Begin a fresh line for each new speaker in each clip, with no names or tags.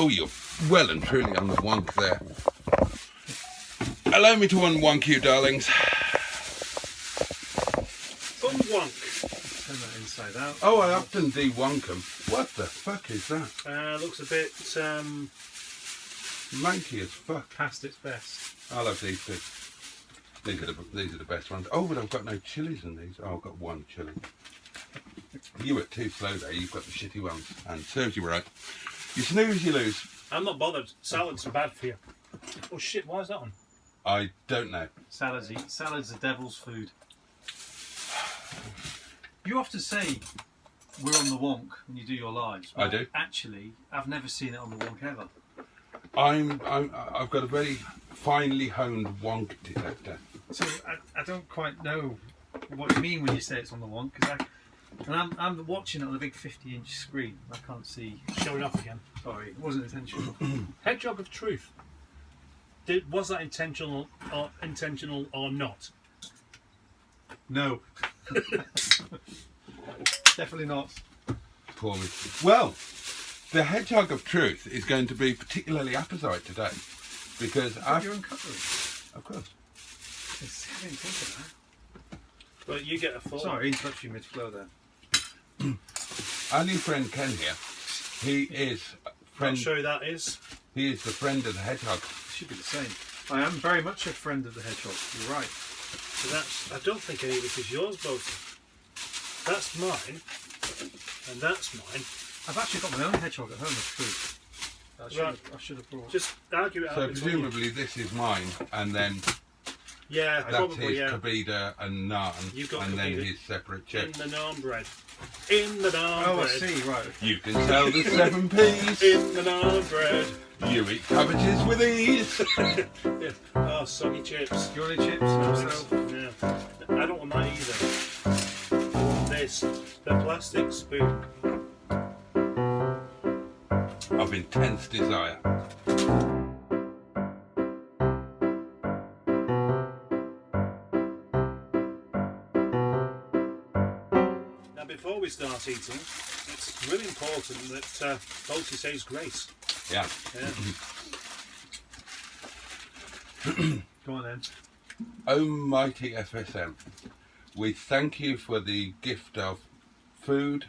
Oh, you're well and truly on the wonk there. Allow me to unwonk you, darlings.
Unwonk.
Turn that inside out.
Oh, I often de-wonk them. What the fuck is that?
Looks a bit
Manky as fuck.
Past its best.
I'll have these two. These are the best ones. Oh, but I've got no chilies in these. Oh, I've got one chili. You were too slow there. You've got the shitty ones. And serves you right. You snooze, you lose.
I'm not bothered. Salads are bad for you. Oh shit, why is that on?
I don't know.
Salads the devil's food. You often say we're on the wonk when you do your lives.
I do.
Actually, I've never seen it on the wonk ever.
I've got a very finely honed wonk detector.
So I don't quite know what you mean when you say it's on the wonk, because I'm watching it on a big 50-inch screen. I can't see.
Showing off again.
Sorry, it wasn't intentional.
Hedgehog of truth. Was that intentional or not?
No. Definitely not.
Poor me. Well, the hedgehog of truth is going to be particularly apposite today because
I've your own cutlery.
Of course.
I didn't think of that.
But you get a full.
Sorry, interrupt you mid-flow there.
Our new friend Ken here. He is friend.
I'll show you that is.
He is the friend of the hedgehog.
It should be the same. I am very much a friend of the hedgehog. You're right.
So that's. I don't think any of this is yours, Boaty. That's mine, and that's mine.
I've actually got my own hedgehog at home. That's true. I should have brought.
Just argue it out.
So presumably this is mine, and then
yeah,
that's
probably
his kabida and naan,
You've got
and then
kabida.
his separate
in
chips.
the naan bread. In the naan
Oh,
bread.
I see. Right.
You can sell the 7 P's.
In the naan bread.
You eat cabbages with ease.
Yeah. Oh, soggy chips.
You want any chips? Yourself?
Yeah. I don't want that either. I want this. The plastic spoon.
Of intense desire.
Now, before we start eating, it's really important that Boaty says grace.
Yeah.
Yeah.
Go on then.
Oh mighty FSM, we thank you for the gift of food,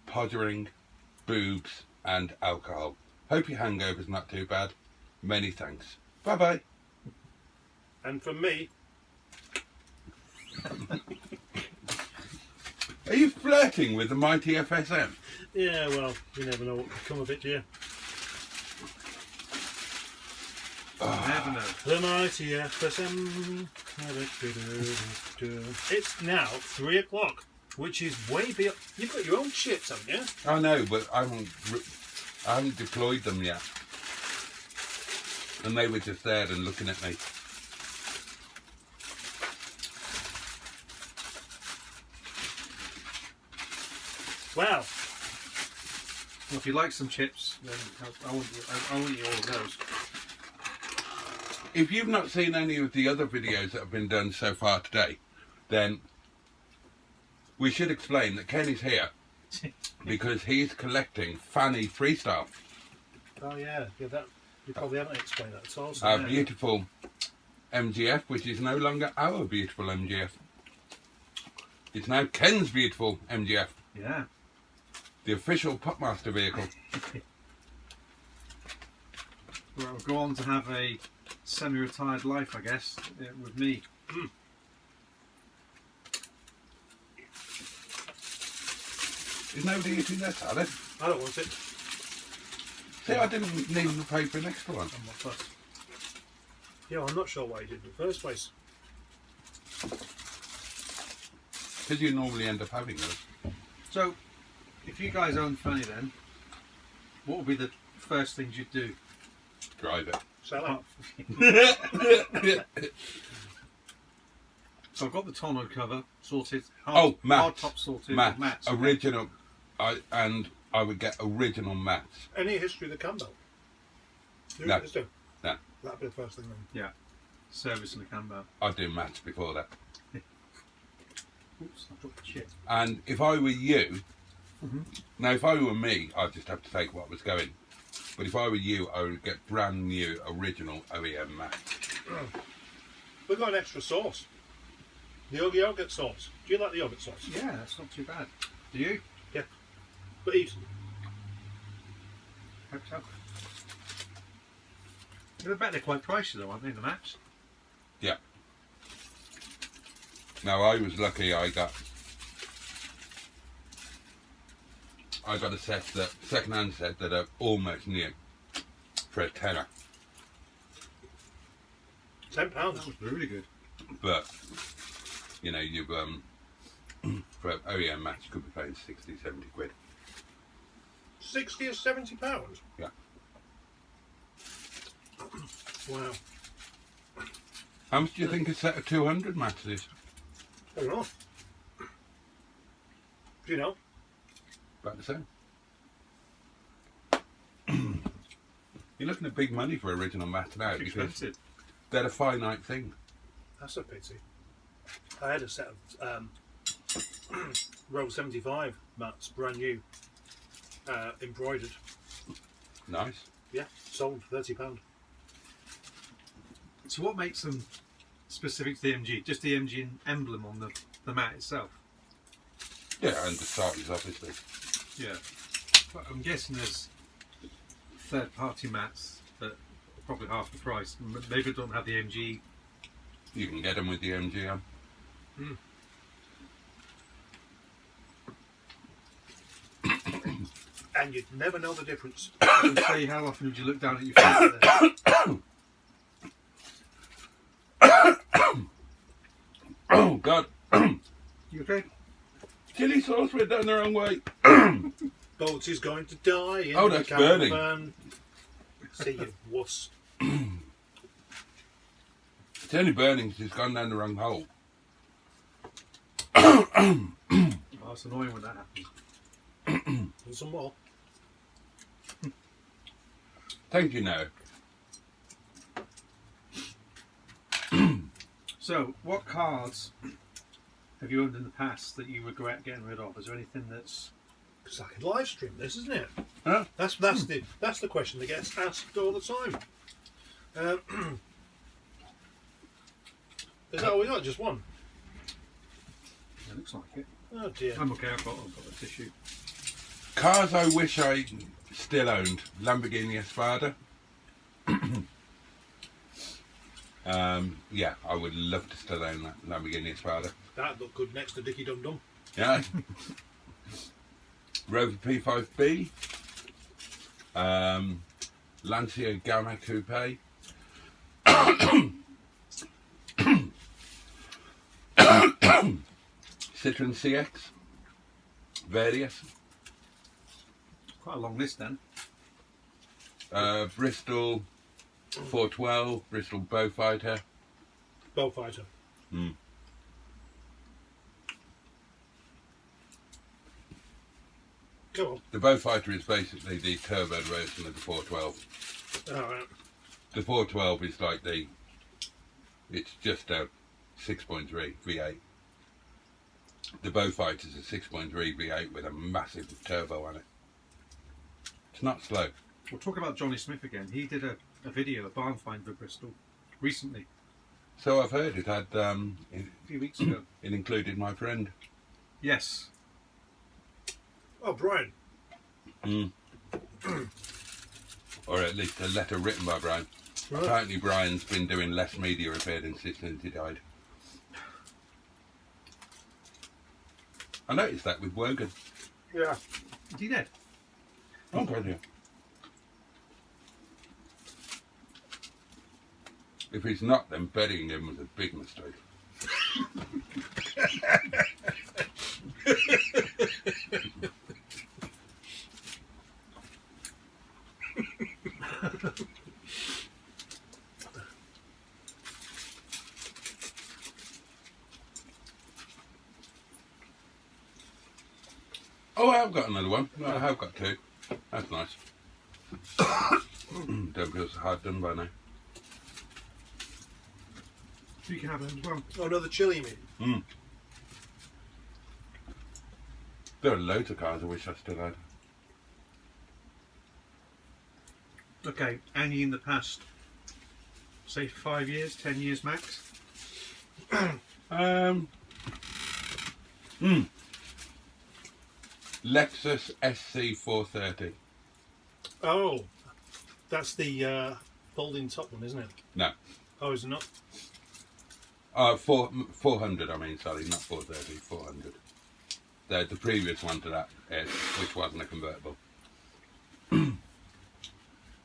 pottering, boobs and alcohol. Hope your hangover's not too bad. Many thanks. Bye bye.
And from me,
Are you flirting with the mighty FSM?
yeah, well, you never know what could come of it, do you?
Never know.
The mighty FSM. It's now 3 o'clock, which is way beyond. You've got your own chips, haven't you?
I know, but I haven't deployed them yet. And they were just there and looking at me.
Wow.
Well, if you like some chips, then I want you all of those.
If you've not seen any of the other videos that have been done so far today, then we should explain that Ken is here because he's collecting Fanny freestyle.
Oh yeah, that you probably haven't explained that at all. So
Our
yeah.
beautiful MGF, which is no longer our beautiful MGF. It's now Ken's beautiful MGF,
Yeah.
the official Popmaster vehicle.
Well, I'll go on to have a semi-retired life, I guess, with me.
Mm.
Is nobody eating their salad?
I don't want it.
See, I didn't even pay for an extra one.
I'm not fussed.
Yeah, I'm not sure why you did in the first place.
Because you normally end up having those.
So, if you guys own Fanny then, what would be the first things you'd do?
Drive it.
Sell
Oh,
So I've got the tonneau cover sorted.
Oh, mats.
Hard top sorted.
mats.
Mats.
Original. I would get original mats.
Any history of the Campbell?
No.
Just do.
No.
That'd be the first thing then.
Yeah. Service in the Campbell.
I'd do mats before that.
Oops, I dropped the chip.
And if I were you, now if I were me, I'd just have to take what was going. But if I were you, I would get brand new, original OEM mats.
We've got an extra sauce. The yogurt sauce. Do you like the yogurt sauce?
Yeah, that's not too bad. Do you?
Yeah. But eat.
Hope so. I bet they're quite pricey though, aren't they, the mats?
Yeah. Now I was lucky. I got a set that second-hand set that are almost new for a tenner.
£10.
That was really good.
But you know, you've for OEM mats, you could be paying 60, 70 quid.
60 or £70?
Yeah.
Wow.
How much do you think a set of 200 mats is?
I don't know. Do you know?
About the same. You're looking at big money for original mats now
It's
because
expensive.
they're a finite thing.
That's a pity. I had a set of Rover 75 mats, brand new, embroidered.
Nice.
Yeah, sold for £30.
So what makes them specific to the MG? Just the MG emblem on the mat itself?
Yeah, and the size, obviously.
Yeah. But I'm guessing there's third-party mats that are probably half the price. Maybe don't have the MG.
You can get them with the MGM.
And you'd never know the difference.
And say, how often would you look down at your feet there?
Oh, God.
You okay?
Chili sauce went down the wrong way.
Boaty's going to die in
Oh,
the
that's burning.
caravan. See you wuss.
It's only burning because it's gone down the wrong hole.
Oh, it's annoying when that happens.
And some more.
Thank you, no.
So, what cars have you owned in the past that you regret getting rid of? Is there anything that's...
Because I could live stream this, isn't it?
Huh?
That's the question that gets asked all the time. Is that all we got? Just one?
It looks like it.
Oh dear.
I'm okay, I've got a tissue.
Cars I wish I still owned. Lamborghini Espada. Yeah, I would love to still own that Lamborghini Espada.
That looked good next to Dickie Dum Dum.
Yeah. Rover P5B. Lancia Gamma Coupe. Citroen CX. Various.
Quite a long list then.
Bristol 412. Bristol Beaufighter.
Bellfighter. Go on.
The Beaufighter is basically the turbo version of the 412.
Alright.
The 412 is like it's just a 6.3 V8. The Beaufighter is a 6.3 V8 with a massive turbo on it. It's not slow.
We'll talk about Johnny Smith again. He did a video, a barn find for Bristol, recently,
So I've heard it had,
a few weeks ago.
it included my friend.
Yes.
Oh, Brian.
Or at least a letter written by Brian.
Right.
Apparently Brian's been doing less media appearances since he died. I noticed that with Wogan.
Yeah.
Is he dead?
Oh, God, yeah. If he's not, then burying him was a big mistake. Oh, I have got another one. I have got two. That's nice. Don't feel so hard done by now.
You can have it as well.
Oh, another chili, you mean?
There are loads of cars I wish I still had.
Okay, any in the past, say 5 years, 10 years max?
Lexus SC430.
Oh, that's the folding top one, isn't it?
No.
Oh, is it not?
400, I mean, sorry, not 430, 400. The previous one to that, which wasn't a convertible.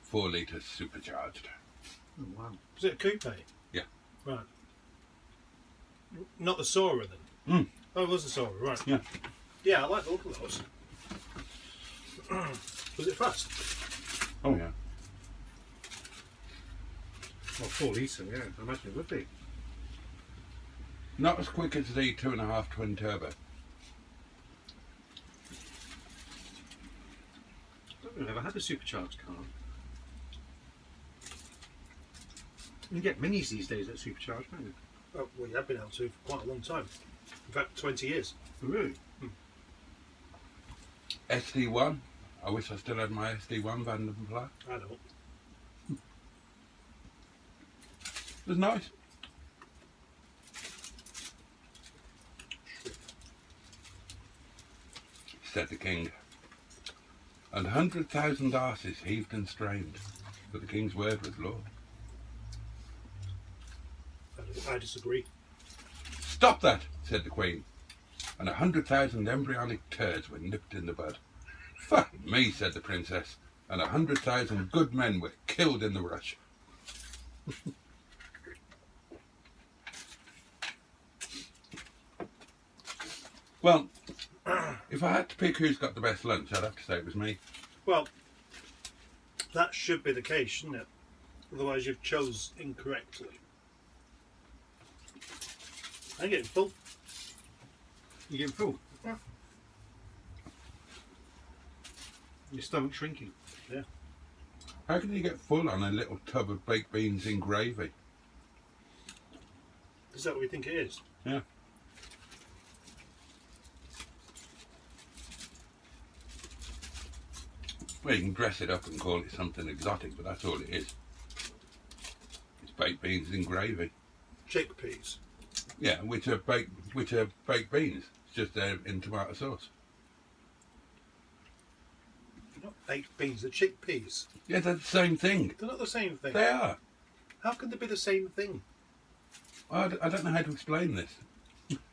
4 litres supercharged.
Oh, wow.
Was it a coupe?
Yeah.
Right. Not the Sora then?
Mm.
Oh, it was the Sora, right.
Yeah.
Yeah, I like the look of those. Was it fast?
Oh, yeah.
Well, 4 litre, yeah, I imagine it would be.
Not as quick as the 2.5 twin turbo.
I've never had a supercharged car. You can get minis these days that supercharged, can't you?
Oh, well, you have been able to for quite a long time. In fact, 20 years.
Really?
SD1. I wish I still had my SD1 Van der Pla.
I don't.
It was nice. Said the king. And 100,000 arses heaved and strained, but the king's word was law.
I disagree.
Stop that, said the queen. And 100,000 embryonic turds were nipped in the bud. Fuck me, said the princess. And 100,000 good men were killed in the rush. Well, if I had to pick who's got the best lunch, I'd have to say it was me.
Well, that should be the case, shouldn't it? Otherwise you've chose incorrectly. I'm getting full.
You getting full?
Yeah.
Your stomach's shrinking.
Yeah.
How can you get full on a little tub of baked beans in gravy?
Is that what you think it is?
Yeah. Well, you can dress it up and call it something exotic, but that's all it is. It's baked beans in gravy.
Chickpeas.
Yeah, which are baked beans. It's just in tomato sauce.
They're not baked beans, they're chickpeas.
Yeah, they're the same thing.
They're not the same thing.
They are.
How can they be the same thing?
I don't know how to explain this.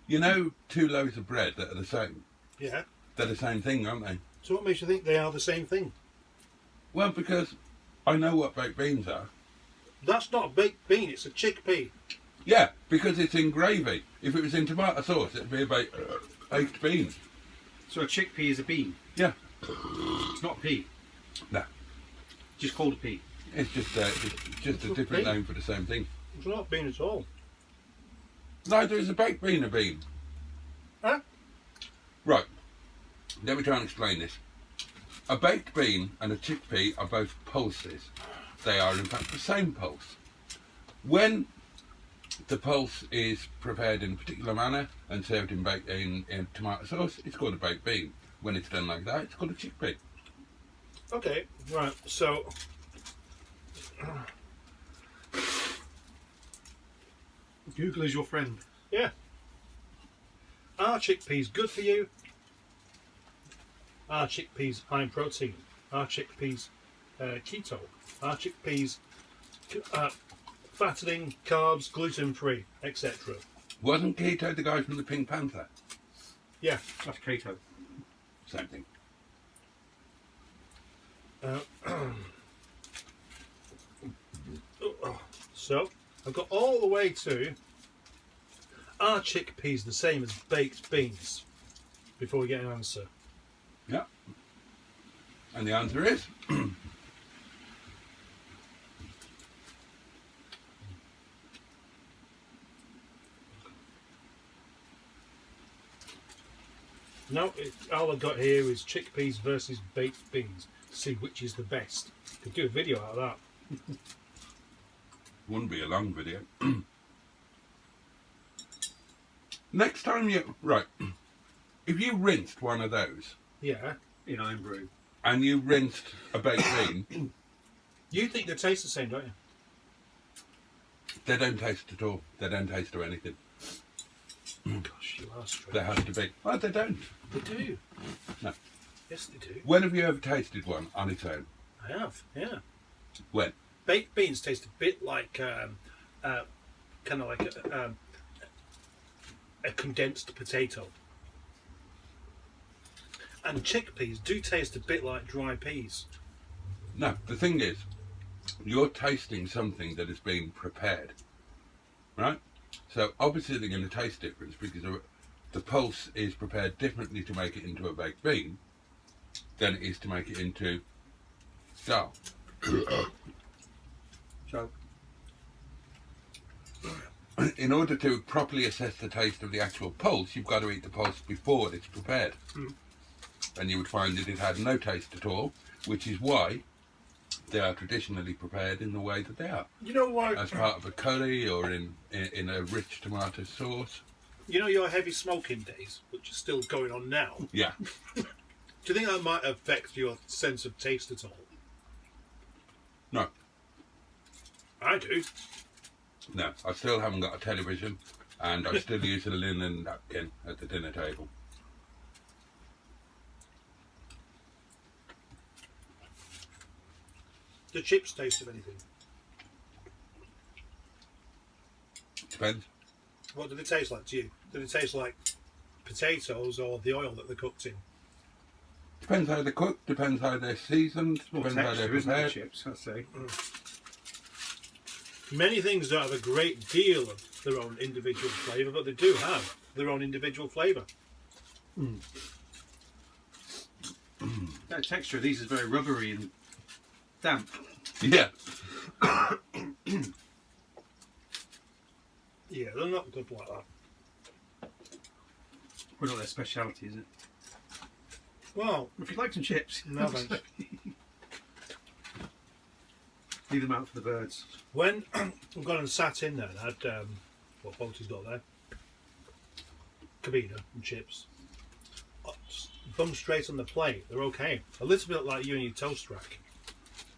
You know, 2 loaves of bread that are the same.
Yeah.
They're the same thing, aren't they?
So what makes you think they are the same thing?
Well, because I know what baked beans are.
That's not a baked bean, it's a chickpea.
Yeah, because it's in gravy. If it was in tomato sauce, it'd be a baked bean.
So a chickpea is a bean?
Yeah.
It's not a pea?
No.
Just called a pea?
It's just a different name for the same thing.
It's not a bean at all.
Neither is a baked bean a bean.
Huh?
Right. Let me try and explain this. A baked bean and a chickpea are both pulses. They are in fact the same pulse. When the pulse is prepared in a particular manner and served in tomato sauce, it's called a baked bean. When it's done like that, it's called a chickpea.
Okay, right, so...
Google is your friend.
Yeah. Are chickpeas good for you? Are chickpeas high in protein? Are chickpeas keto? Are chickpeas fattening, carbs, gluten-free, etc.?
Wasn't Keto the guy from the Pink Panther?
Yeah.
That's Cato.
Same thing.
So, I've got all the way to, are chickpeas the same as baked beans? Before we get an answer.
Yeah. And the answer is...
No, all I've got here is chickpeas versus baked beans. See which is the best. Could do a video out of that.
Wouldn't be a long video. Next time you... Right. If you rinsed one of those...
Yeah.
In Ironbrew.
And you rinsed a baked bean...
You think they taste the same, don't you?
They don't taste at all. They don't taste of anything.
Gosh, you are strange.
They have to be. Well, they don't.
They do.
No.
Yes, they do.
When have you ever tasted one on its own?
I have, yeah.
When?
Baked beans taste a bit like, kind of like a condensed potato. And chickpeas do taste a bit like dry peas.
No, the thing is, you're tasting something that has been prepared, right? So obviously they're going to taste different because the pulse is prepared differently to make it into a baked bean than it is to make it into dal. So, in order to properly assess the taste of the actual pulse, you've got to eat the pulse before it's prepared. And you would find that it had no taste at all, which is why they are traditionally prepared in the way that they are.
You know why?
As part of a curry or in a rich tomato sauce.
You know your heavy smoking days, which are still going on now?
Yeah.
Do you think that might affect your sense of taste at all?
No.
I do.
No. I still haven't got a television and I still use a linen napkin at the dinner table.
Do chips taste of anything?
Depends.
What do they taste like to you? Do they taste like potatoes or the oil that they're cooked in?
Depends how they're cooked, depends how they're seasoned,
More
depends how they're
texture, isn't it,
prepared.
chips, I'd say.
Many things don't have a great deal of their own individual flavour, but they do have their own individual flavour.
The texture of these is very rubbery and damp.
Yeah.
Yeah, they're not good like that.
Well, not their speciality, is it?
Well,
If you'd like some chips,
no thanks.
leave them out for the birds.
When I've gone and sat in there and had what Boaty's got there, cabina and chips, bum straight on the plate, they're okay. A little bit like you and your toast rack.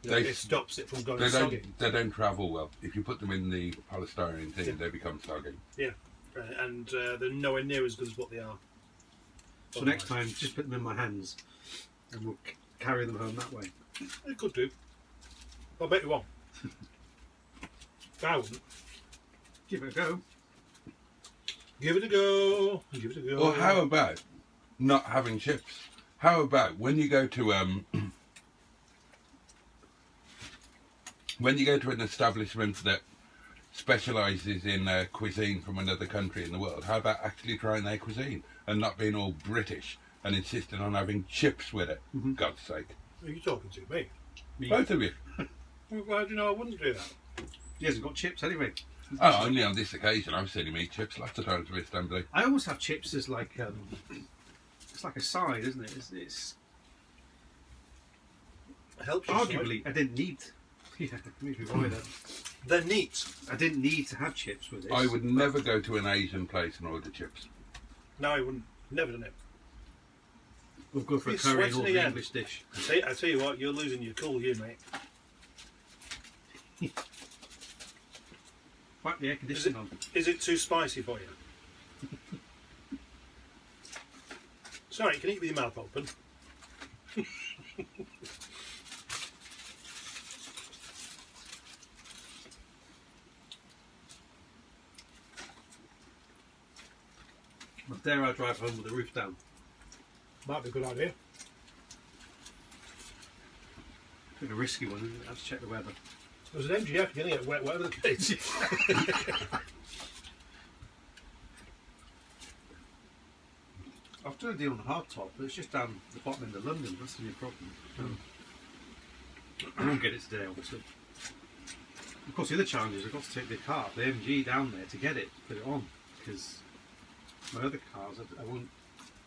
You know,
They-
it stops it from going
They
soggy.
don't travel well. If you put them in the polystyrene thing, they become soggy.
Yeah, and they're nowhere near as good as what they are.
So next time, just put them in my hands and we'll carry them home that way.
It could do. I bet you won't. I wouldn't.
Give it a go.
Give it a go. Give it a go.
Or how about not having chips? How about when you go to when you go to an establishment that specialises in cuisine from another country in the world, how about actually trying their cuisine and not being all British and insisting on having chips with it? God's sake.
Are you talking to me?
Both of you.
Well, how do you know I wouldn't do that?
He hasn't got chips anyway.
Oh, only on this occasion. I've seen him eat chips lots of times with Istanblue.
I always have chips as like it's like a side, isn't it? It's
Helps you.
arguably I didn't need. Yeah, maybe why then.
They're neat.
I didn't need to have chips with this.
I would never go to an Asian place and order chips.
No, I wouldn't. Never done it.
We'll go for a
You're
curry and
sweating
order an
again.
English dish.
I tell you what, you're losing your cool, you mate.
Whack the air conditioning on.
Is it too spicy for you? Sorry, you can eat with your mouth open.
Dare I drive home with the roof down?
Might be a good idea.
Bit of a risky one, isn't it? I have to check the weather.
There's an MGF, you're going to get wet, whatever the case.
I've done a deal on the hard top, but it's just down the bottom end of London. That's the only problem. I won't get it today, obviously. Of course, the other challenge is I've got to take the car, the MG, down there to get it, put it on, because my other cars, I don't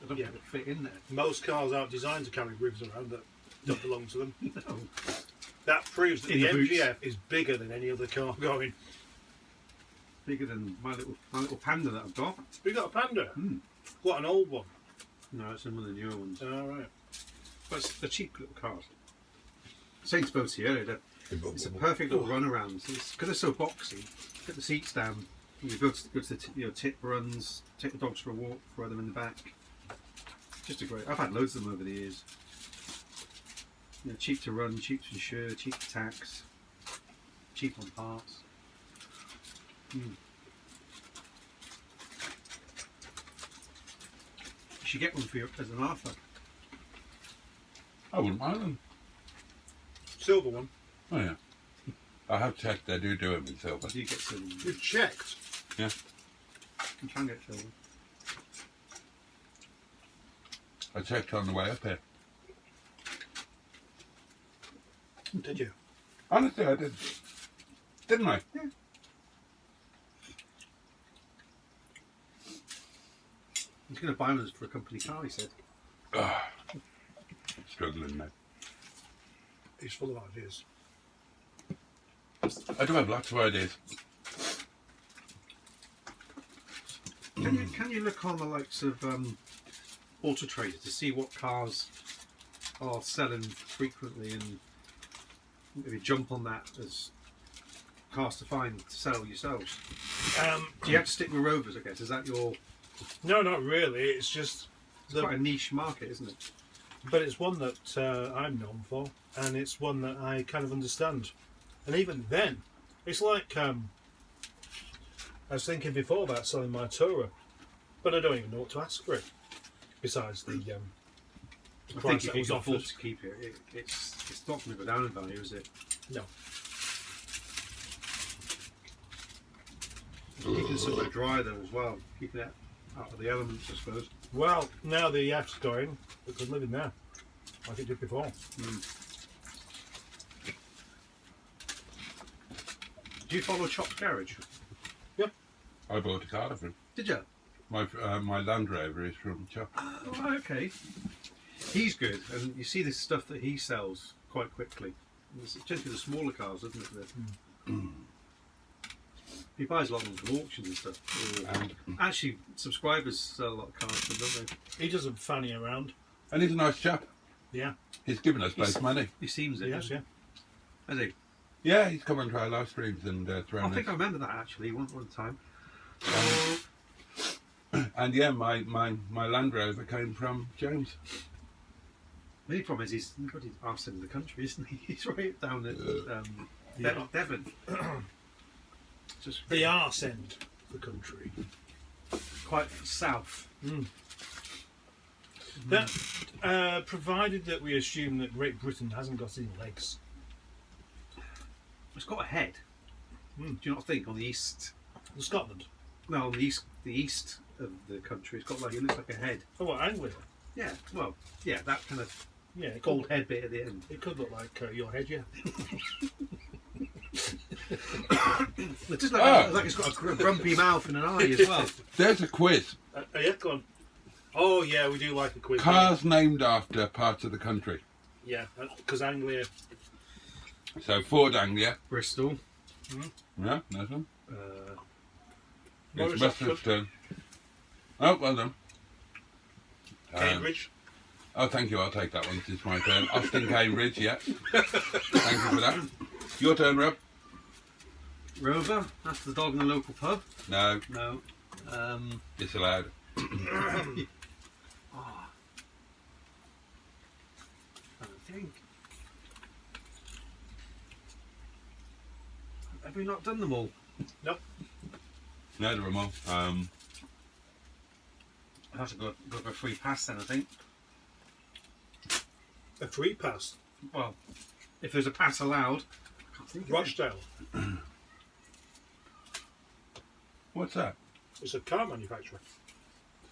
think it'll fit in there.
Most cars aren't designed to carry roofs around that don't belong to them.
No.
That proves that
In
the
the boots.
MGF is bigger than any other car going.
Bigger than my little Panda that I've got.
We got a Panda.
Hmm.
What, an old one?
No, it's one of the newer ones.
All right.
But it's the cheap little cars. Saying to Boaty earlier, It's a perfect little run around. Because they're so boxy. Get the seats down. You go to the tip runs. Take the dogs for a walk. Throw them in the back. Just a great. I've had loads of them over the years. Cheap to run, cheap to insure, cheap to tax, cheap on parts. You should get one for you as an Arthur.
I wouldn't mind them.
Silver one.
Oh yeah. I have checked. They do them in silver.
Do you get silver?
You've checked.
Yeah.
You can get silver.
I checked on the way up here.
Did you?
Honestly, I did. Didn't I?
Yeah. He's going to buy us for a company car, he said.
Struggling now.
He's full of ideas.
I do have lots of ideas.
Can you look on the likes of Auto Trader to see what cars are selling frequently and maybe jump on that as cars to find to sell yourselves? Do you have to stick with Rovers, I guess? Is that your...
No, not really. It's just...
It's quite a niche market, isn't it?
But it's one that I'm known for, and it's one that I kind of understand. And even then, it's like... I was thinking before about selling my Tourer, but I don't even know what to ask for it. Besides the
I
price
think if
that
you
was
can
offered.
afford to keep it, it's not going to go down in value, is it?
No.
Keeping it somewhere dry though as well, keeping it out of the elements, I suppose.
Well, now the F's going, we could live in there, like it did before.
Do you follow Chop's Garage?
Yep.
I bought a car of him.
Did you?
My Land Rover is from Chop.
Oh, okay. He's good, and you see this stuff that he sells quite quickly. It's generally the smaller cars, isn't it? He buys a lot of them from auctions and stuff. Actually, subscribers sell a lot of cars from them, don't they?
He doesn't fanny around.
And he's a nice chap.
Yeah.
He's given us both money.
He seems it.
Yes, yeah.
Has he?
Yeah, he's come onto our live streams and
I
thrown
think I
us.
remember that actually one time.
And yeah, my Land Rover came from James.
The only problem is he's got his arse in the country, isn't he? He's right down at Devon. Just
The arse end of the country.
quite south.
That, provided that we assume that Great Britain hasn't got any legs.
It's got a head. Do you not think on the east?
Scotland.
No, on the east of the country, it's got like it looks like a head.
Oh, what, Anglia?
Yeah, well, yeah, that kind of
Yeah, it
gold
could,
head bit at the end.
it could look like your head, yeah.
It's just like it's got a grumpy mouth and an eye as well.
There's a quiz.
Yeah, go on. Oh, yeah, we do like a quiz.
Cars named after parts of the country.
Yeah, because Anglia...
So Ford Anglia.
Bristol.
Yeah, nice one. It's
Morris
Westminster. Oh, well done.
Cambridge.
Oh, thank you. I'll take that one. It's my turn. Austin, Cambridge, yeah. Thank you for that. Your turn, Rob.
Rover. That's the dog in the local pub.
No,
No.
disallowed.
I think. Have we not done them all?
Nope.
No, there were more.
I'll have to go for a free pass then, I think.
A free pass.
Well, if there's a pass allowed. I can't think of it.
Rochdale.
What's that?
It's a car manufacturer.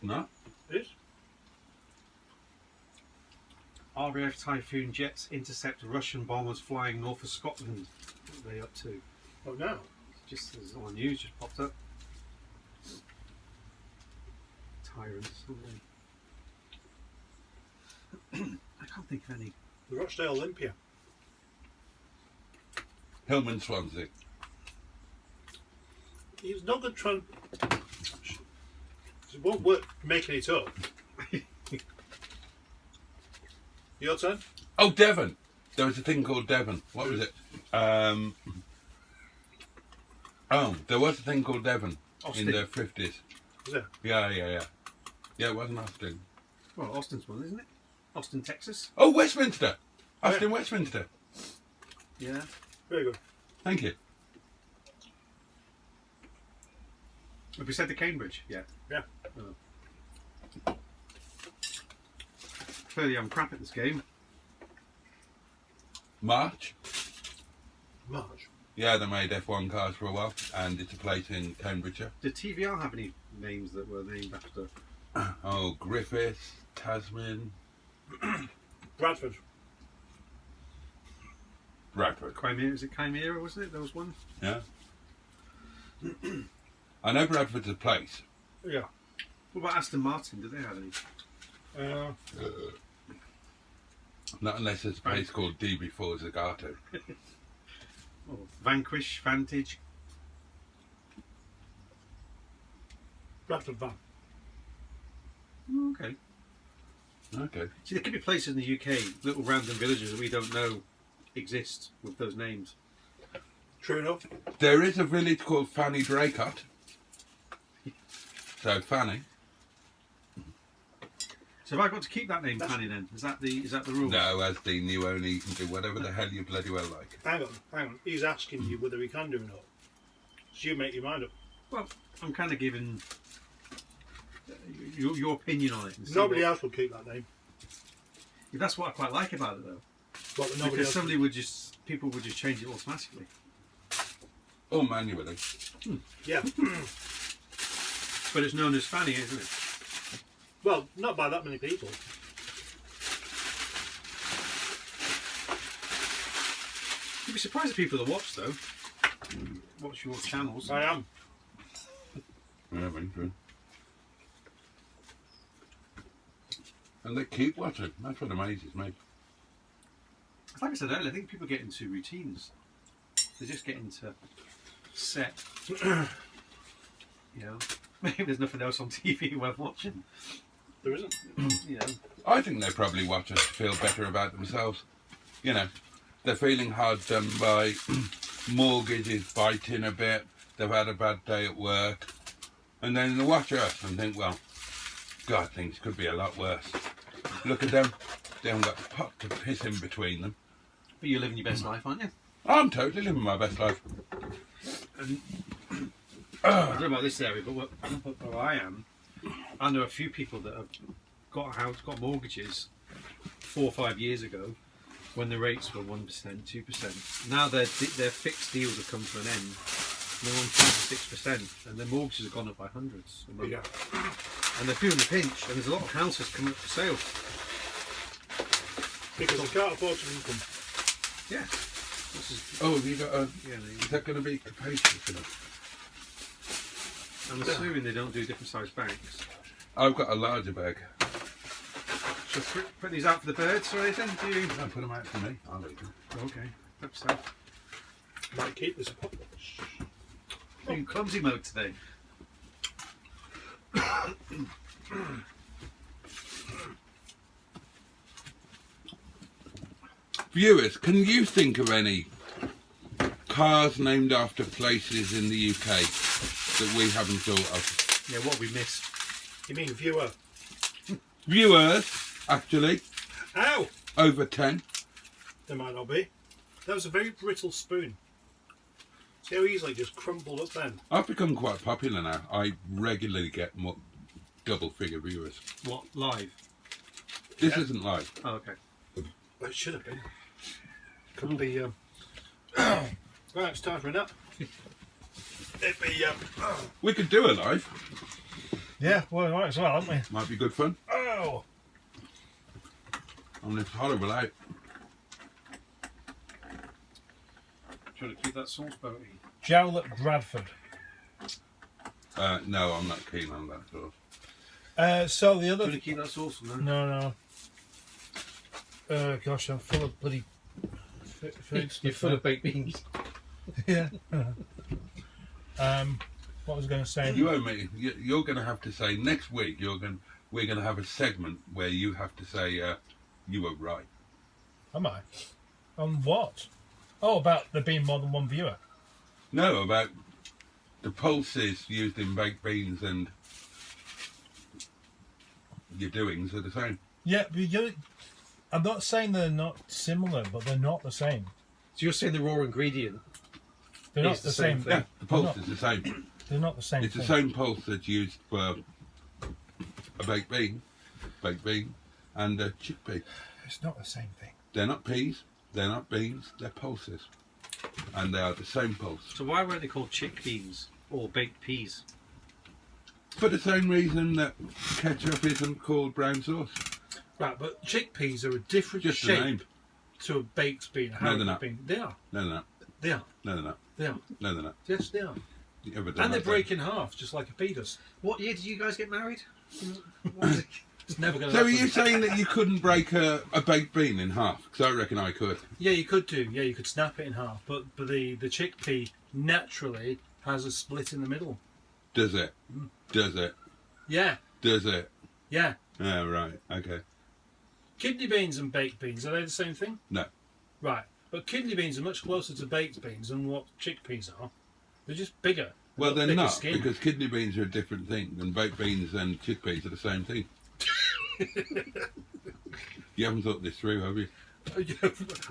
No.
It is?
RAF Typhoon jets intercept Russian bombers flying north of Scotland. What are they up to?
Oh, no.
Just as on the news just popped up. Tyrants, aren't they? I can't think of any.
The Rochdale Olympia.
Hillman Swansea.
He's not going to try and... It won't work making it up. Your turn?
Oh, Devon. There was a thing called Devon. What was it? Oh, there was a thing called Devon
Austin.
in the 50s.
Is it?
Yeah. Yeah, it wasn't Austin.
Well, Austin's one, isn't it? Austin, Texas.
Oh, Westminster.
Oh,
Austin, Westminster.
Yeah.
Very good.
Thank you.
Have we said to Cambridge? Yeah.
Yeah.
Oh. Clearly, I'm crap at this game.
March.
March.
Yeah, they made F1 cars for a while, and it's a place in Cambridgeshire.
Did TVR have any names that were named after?
Oh, Griffiths, Tasman,
Bradford.
Bradford.
Chimera? Is it Chimera? Wasn't it? There was one.
Yeah. I know Bradford's a place.
Yeah.
What about Aston Martin? Did they have any?
Not unless there's a place called DB4 Zagato.
Oh, Vanquish, Vantage.
Bradford van.
Oh, okay.
Okay.
See, there could be places in the UK, little random villages that we don't know exist with those names.
True enough.
There is a village called Fanny Draycott. So Fanny.
So have I got to keep that name, Fanny? Then is that the rule?
No, as the new owner, you can do whatever the hell you bloody well like.
Hang on. He's asking you whether he can do or not. So you make your mind up.
Well, I'm kind of giving your opinion on it. and see
Nobody
what-
else will keep that name.
That's what I quite like about it, though.
But nobody
Because
else.
people would just change it automatically.
Oh, manually.
Yeah.
But it's known as Fanny, isn't it?
Well, not by that many people.
You'd be surprised at people that watch, though. Watch your channels.
I am.
Yeah, very true. And they keep watching. That's what amazes me.
Like I said earlier, I think people get into routines. They just get into set. You know, maybe there's nothing else on TV worth watching.
There isn't.
You know,
I think they probably watch us to feel better about themselves. You know, they're feeling hard done by, mortgages biting a bit, they've had a bad day at work, and then they watch us and think, well, God, things could be a lot worse. Look at them, they haven't got a pot to piss in between them.
but you're living your best life, aren't you?
I'm totally living my best life.
And I don't know about this area, but where I am, I know a few people that have got a house, got mortgages 4 or 5 years ago, when the rates were 1%, 2%. Now their fixed deals have come to an end. And they're on 5 to 6%, and their mortgages have gone up by hundreds a month.
Yeah.
And they're feeling the pinch, and there's a lot of houses coming up for sale.
Because they can't afford to income.
Yeah. This is,
Oh, have you got a...
yeah,
Is that going to be capacious enough?
I'm assuming they don't do different sized bags.
I've got a larger bag.
So put these out for the birds or anything? Do you?
No, put them out for me. I'll eat them.
Okay. Hope so.
Might keep this up.
In clumsy mode today.
Viewers, can you think of any cars named after places in the UK that we haven't thought of?
Yeah, what we missed.
You mean viewer?
Viewers, actually,
Ow!
over 10.
There might not be. That was a very brittle spoon. See how easily it just crumbled up then?
I've become quite popular now. I regularly get more double-figure viewers.
What, live?
This
Yeah.
isn't live.
Oh, okay.
Well, it should have been. Could be. Right, it's time for a nap. It'd be.
We could do a live.
Yeah, well, we might as well, haven't we?
Might be good fun.
Oh!
And it's horrible out.
Trying to keep that sauce boaty.
Jowl at Bradford.
No, I'm not keen on that sauce.
So the other.
Trying to keep that sauce on there.
No. Gosh, I'm full of bloody.
You're full of baked beans.
Yeah. What was I going to say?
You owe me. You're going to have to say next week. We're going to have a segment where you have to say you were right.
Am I? On what? Oh, about there being more than one viewer.
No, about the pulses used in baked beans and your doings are the same.
Yeah, but I'm not saying they're not similar, but they're not the same.
So you're saying the raw ingredient?
They're not
It's
the
the same
same.
thing.
Yeah, the pulse
not.
is the same.
They're not the same.
It's the
thing.
same pulse that's used for a baked bean, and a chickpea.
It's not the same thing.
They're not peas, they're not beans, they're pulses. And they are the same pulse.
So why weren't they called chickpeas or baked peas?
For the same reason that ketchup isn't called brown sauce.
Right, but chickpeas are a different
Just the
shape
name.
to a baked bean.
No, they're not.
Bean. They are.
No, they're not.
They are.
No, they're not.
They are.
No, they're not.
Yes, they are.
Yeah, but they're
And they
not
break in half, just like a pea does.
What year did you guys get married?
It's never going to
So are
happen.
you saying that you couldn't break a baked bean in half? Because I reckon I could.
Yeah, you could do. Yeah, you could snap it in half. But the chickpea naturally has a split in the middle.
Does it? Does it?
Yeah,
Does it?
yeah.
Oh, right. Okay.
Kidney beans and baked beans, are they the same thing?
No.
Right. But kidney beans are much closer to baked beans than what chickpeas are. They're just bigger.
Well,
got
they're
thicker
not,
skin.
because kidney beans are a different thing, and baked beans and chickpeas are the same thing. You haven't thought this through, have you?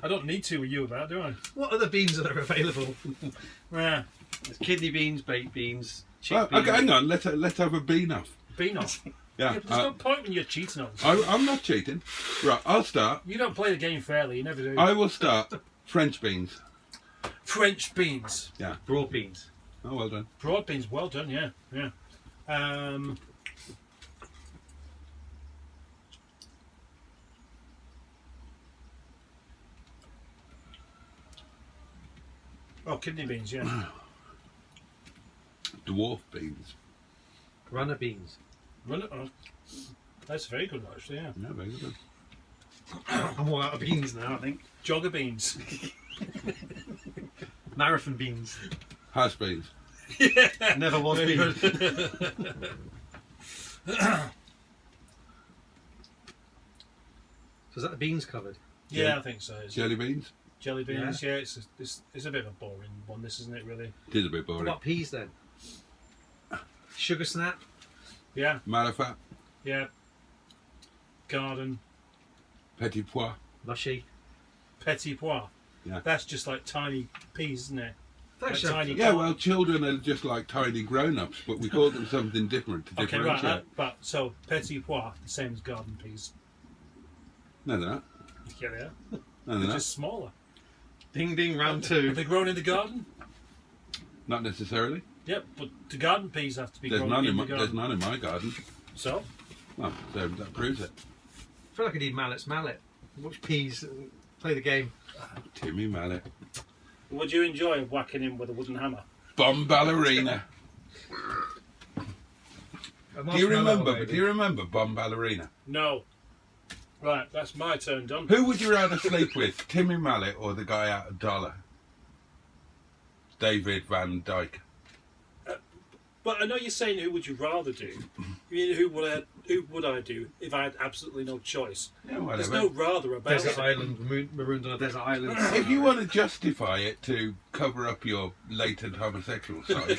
I don't need to with you about, do I?
What other beans are there available?
Yeah.
There's kidney beans, baked beans,
Oh,
chickpeas.
okay, hang on. Let's have a bean off.
Bean off.
Yeah.
There's no point when you're cheating on us.
I'm not cheating. Right, I'll start.
You don't play the game fairly, you never do.
I will start. French beans.
French beans.
Yeah.
Broad beans.
Oh, well done.
Broad beans, well done, yeah. Yeah. Oh, kidney beans, yeah.
Dwarf beans.
Runner beans.
That's very good, actually, yeah.
Yeah, very good.
I'm all out of beans now, I think.
Jogger beans.
Marathon beans.
Has beans.
Never was
Very
beans.
good.
So is that the beans covered?
Yeah, I think so.
Jelly beans.
Jelly beans, yeah. It's a bit of a boring one, this, isn't it, really?
It is a bit
What
boring.
about peas then? Sugar snap?
Yeah,
Malafat.
yeah. Garden.
Petit pois.
Mushy?
Petit pois.
Yeah.
That's just like tiny peas, isn't it?
Thanks,
Like
Chef.
tiny
Yeah, well, children are just like tiny grown-ups, but we call them something different to
Okay,
differentiate.
right. But so petit pois, the same as garden peas.
No, they're not.
Yeah, they are.
No, they're
They're
not.
just smaller.
Ding ding, round
Are
two.
they grown in the garden?
Not necessarily.
Yep, but the garden peas have to be
There's
grown
none
in
in
the
my,
garden.
there's none in my garden.
So,
Well, so that proves it.
I feel like I need Mallet's Mallet. Watch peas, play the game.
Timmy Mallet.
would you enjoy whacking him with a wooden hammer?
Bomb ballerina. Do you remember Bomb Ballerina?
No. Right, that's my turn, done.
Who would you rather sleep with, Timmy Mallet or the guy out of Dollar? David Van Dyke.
But I know you're saying who would you rather do. I mean, who would I do if I had absolutely no choice?
Yeah,
There's
whatever.
no rather about
Desert
it.
Island, marooned on a desert island.
If you want to justify it to cover up your latent homosexual side,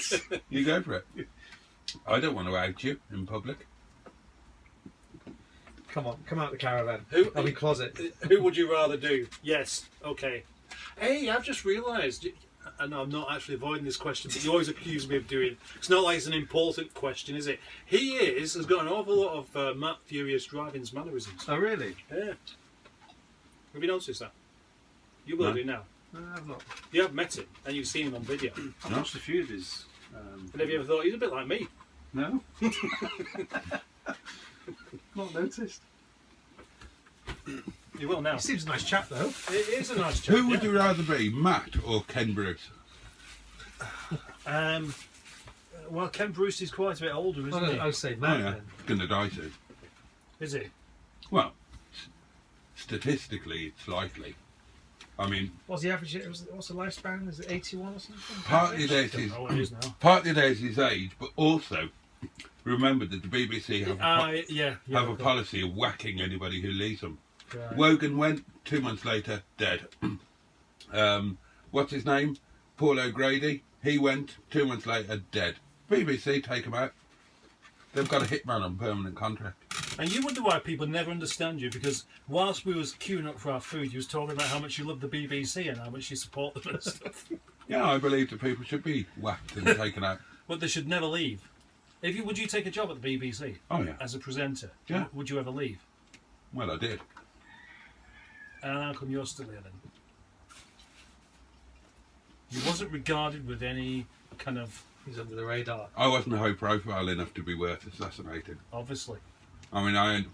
you go for it. I don't want to out you in public.
Come on, come out the caravan.
Who-
I'll be closet.
Who would you rather do? Yes, okay. Hey, I've just realised, and I'm not actually avoiding this question, but you always accuse me of doing. It's not like it's an important question, is it? He has got an awful lot of Matt Furious Driving's mannerisms.
Oh, really?
Yeah. Have you noticed that? You will
No.
do now.
No, I've not.
You have met him, and you've seen him on video.
I've watched a few of his.
And have you ever thought he's a bit like me?
No. Not noticed.
You will now.
He seems a nice chap, though.
It is a nice chap.
Who would
yeah.
you rather be, Matt or Ken Bruce?
Well, Ken Bruce is quite a bit older, isn't he?
I would say
Oh,
Matt
yeah.
then.
Gonna die soon.
Is he?
Well, statistically, it's likely. I mean,
What's the average? What's the lifespan? Is it 81 or something?
partly there's
Don't
his,
know what it is now.
partly there's his age, but also remember that the BBC have
Yeah.
have a
of course.
policy of whacking anybody who leaves them.
Right.
Wogan went 2 months later, dead. what's his name? Paul O'Grady. He went 2 months later, dead. BBC, take him out. They've got a hitman on permanent contract.
And you wonder why people never understand you, because whilst we was queuing up for our food, you was talking about how much you love the BBC and how much you support them and stuff.
Yeah, I believe that people should be whacked and taken out.
But they should never leave. Would you take a job at the BBC?
Oh, yeah.
As a presenter?
Yeah.
Would you ever leave?
Well, I did.
And how come you're still here then? You wasn't regarded with any kind of...
He's under the radar.
I wasn't high profile enough to be worth assassinating.
Obviously.
I mean,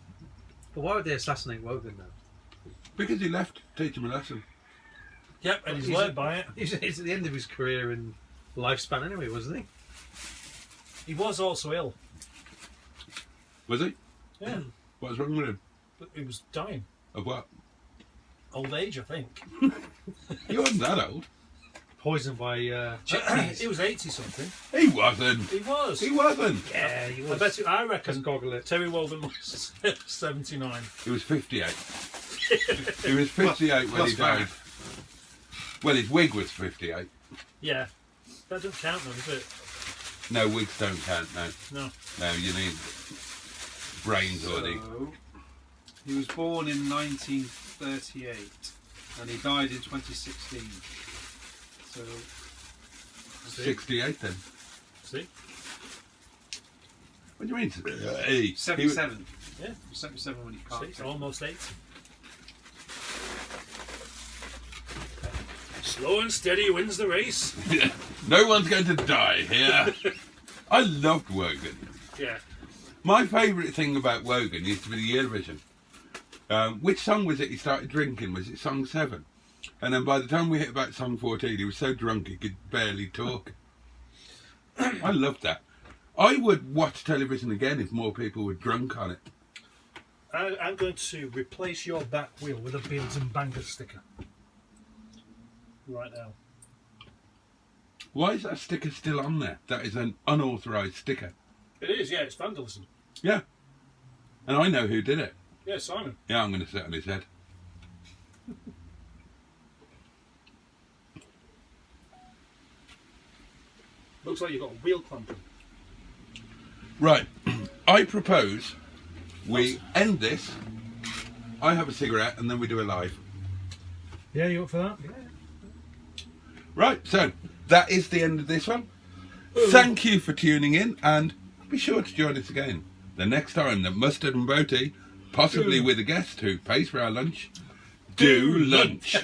But why would they assassinate Wogan though?
because he left to teach him a lesson.
Yep, and he's led by it.
He's at the end of his career and lifespan anyway, wasn't he?
He was also ill.
Was he?
Yeah.
What was wrong with him?
But he was dying.
Of what?
Old age, I think.
He wasn't that old.
Poisoned by
He was 80 something.
He wasn't.
He was.
He wasn't.
yeah, he
I bet you, I
Just
reckon
goggle it.
Terry Wogan was 79.
He was 58. He was 58 when he died. Well, his wig was 58.
Yeah. That doesn't count though, does it?
No, wigs don't count, no.
No.
No, you need brains already.
So, he was born in 1938 and he died in 2016. So
68 then.
See?
What do you mean? Hey,
77.
Yeah.
77 when he
See?
can't.
It's almost 80. Slow and steady wins the race.
No one's going to die here. I loved Wogan.
Yeah.
My favourite thing about Wogan used to be the Eurovision. Which song was it he started drinking? Was it song 7? And then by the time we hit about song 14, he was so drunk he could barely talk. I loved that. I would watch television again if more people were drunk on it.
I'm going to replace your back wheel with a Beards and Bangers sticker. Right now.
Why is that sticker still on there? That is an unauthorised sticker.
It is, yeah, it's vandalism.
Yeah. And I know who did it.
Yeah, Simon.
Yeah, I'm going to sit on his head.
Looks like you've got a wheel clamping.
Right. I propose we end this. I have a cigarette and then we do a live.
Yeah, you up for that?
Right, so that is the end of this one. Thank you for tuning in and be sure to join us again the next time that Mustard and Boaty, possibly with a guest who pays for our lunch, do lunch.